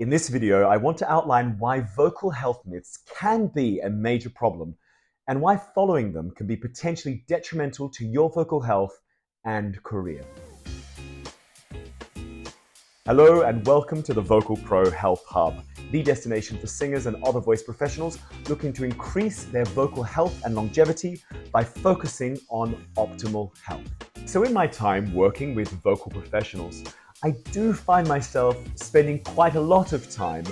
In this video, I want to outline why vocal health myths can be a major problem and why following them can be potentially detrimental to your vocal health and career. Hello and welcome to the Vocal Pro Health Hub, the destination for singers and other voice professionals looking to increase their vocal health and longevity by focusing on optimal health. So in my time working with vocal professionals, I do find myself spending quite a lot of time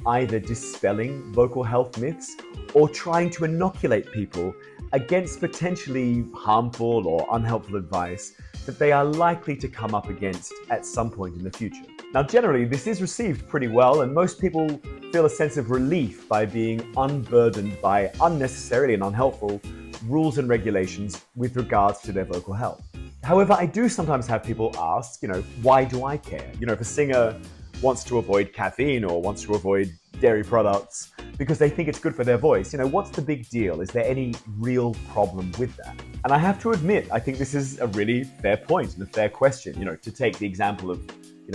either dispelling vocal health myths or trying to inoculate people against potentially harmful or unhelpful advice that they are likely to come up against at some point in the future. Now, generally, this is received pretty well, and most people feel a sense of relief by being unburdened by unnecessarily and unhelpful rules and regulations with regards to their vocal health. However, I do sometimes have people ask, why do I care? If a singer wants to avoid caffeine or wants to avoid dairy products because they think it's good for their voice, what's the big deal? Is there any real problem with that? And I have to admit, I think this is a really fair point and a fair question, to take the example of,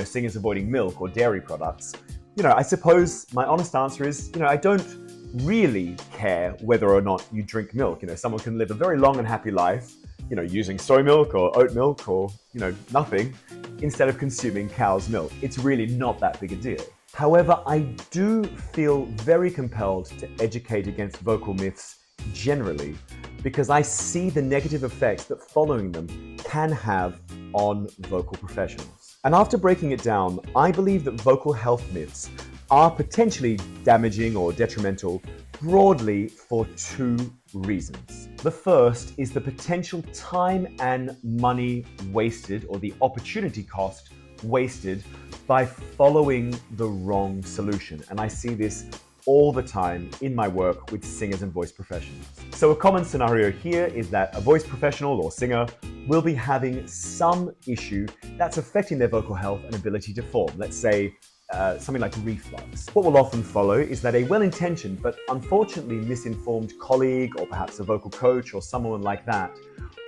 singers avoiding milk or dairy products. I suppose my honest answer is, I don't really care whether or not you drink milk. Someone can live a very long and happy life, using soy milk or oat milk or, nothing instead of consuming cow's milk. It's really not that big a deal. However, I do feel very compelled to educate against vocal myths generally because I see the negative effects that following them can have on vocal professionals. And after breaking it down, I believe that vocal health myths are potentially damaging or detrimental broadly for two reasons. The first is the potential time and money wasted, or the opportunity cost wasted, by following the wrong solution. And I see this all the time in my work with singers and voice professionals. So a common scenario here is that a voice professional or singer will be having some issue that's affecting their vocal health and ability to perform. Let's say something like reflux. What will often follow is that a well-intentioned but unfortunately misinformed colleague or perhaps a vocal coach or someone like that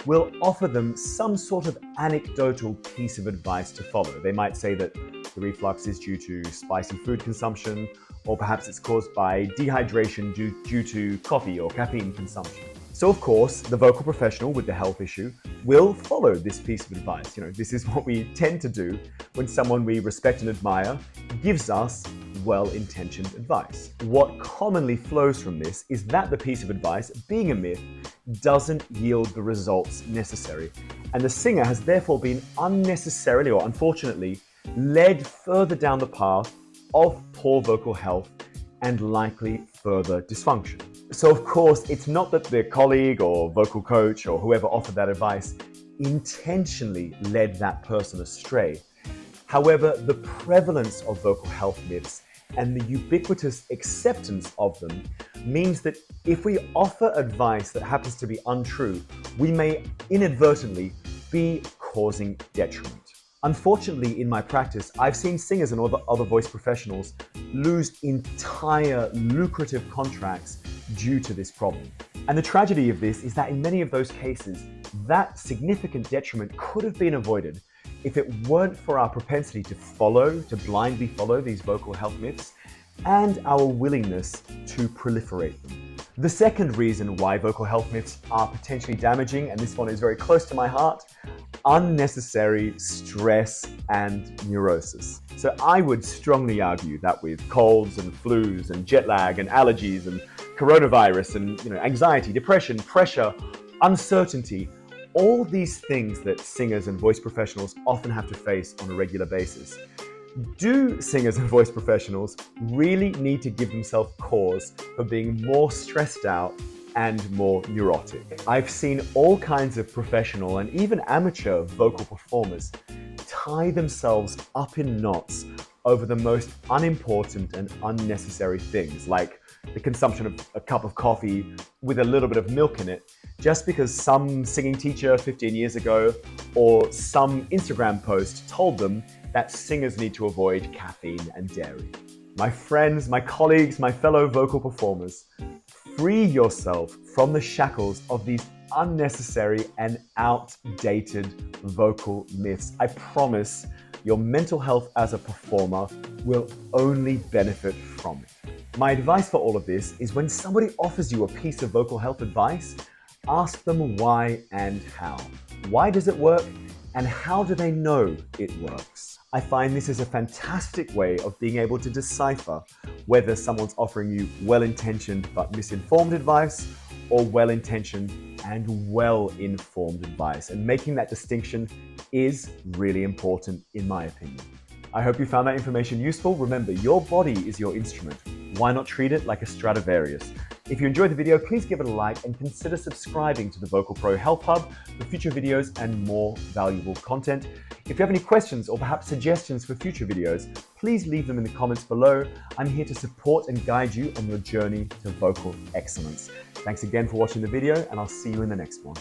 will offer them some sort of anecdotal piece of advice to follow. They might say that the reflux is due to spicy food consumption, or perhaps it's caused by dehydration due to coffee or caffeine consumption. So of course, the vocal professional with the health issue will follow this piece of advice. This is what we tend to do when someone we respect and admire gives us well-intentioned advice. What commonly flows from this is that the piece of advice, being a myth, doesn't yield the results necessary. And the singer has therefore been unnecessarily or unfortunately led further down the path of poor vocal health and likely further dysfunction. So of course, it's not that the colleague or vocal coach or whoever offered that advice intentionally led that person astray. However, the prevalence of vocal health myths and the ubiquitous acceptance of them means that if we offer advice that happens to be untrue, we may inadvertently be causing detriment. Unfortunately, in my practice, I've seen singers and other voice professionals lose entire lucrative contracts due to this problem. And the tragedy of this is that in many of those cases, that significant detriment could have been avoided if it weren't for our propensity to blindly follow these vocal health myths and our willingness to proliferate them. The second reason why vocal health myths are potentially damaging, and this one is very close to my heart, unnecessary stress and neurosis. So I would strongly argue that with colds and flus and jet lag and allergies and coronavirus and anxiety, depression, pressure, uncertainty, all these things that singers and voice professionals often have to face on a regular basis. Do singers and voice professionals really need to give themselves cause for being more stressed out and more neurotic? I've seen all kinds of professional and even amateur vocal performers tie themselves up in knots over the most unimportant and unnecessary things, like the consumption of a cup of coffee with a little bit of milk in it, just because some singing teacher 15 years ago or some Instagram post told them that singers need to avoid caffeine and dairy. My friends, my colleagues, my fellow vocal performers, free yourself from the shackles of these unnecessary and outdated vocal myths. I promise your mental health as a performer will only benefit from it. My advice for all of this is when somebody offers you a piece of vocal health advice, ask them why and how. Why does it work? And how do they know it works? I find this is a fantastic way of being able to decipher whether someone's offering you well-intentioned but misinformed advice or well-intentioned and well-informed advice. And making that distinction is really important in my opinion. I hope you found that information useful. Remember, your body is your instrument. Why not treat it like a Stradivarius? If you enjoyed the video, please give it a like and consider subscribing to the Vocal Pro Health Hub for future videos and more valuable content. If you have any questions or perhaps suggestions for future videos, please leave them in the comments below. I'm here to support and guide you on your journey to vocal excellence. Thanks again for watching the video, and I'll see you in the next one.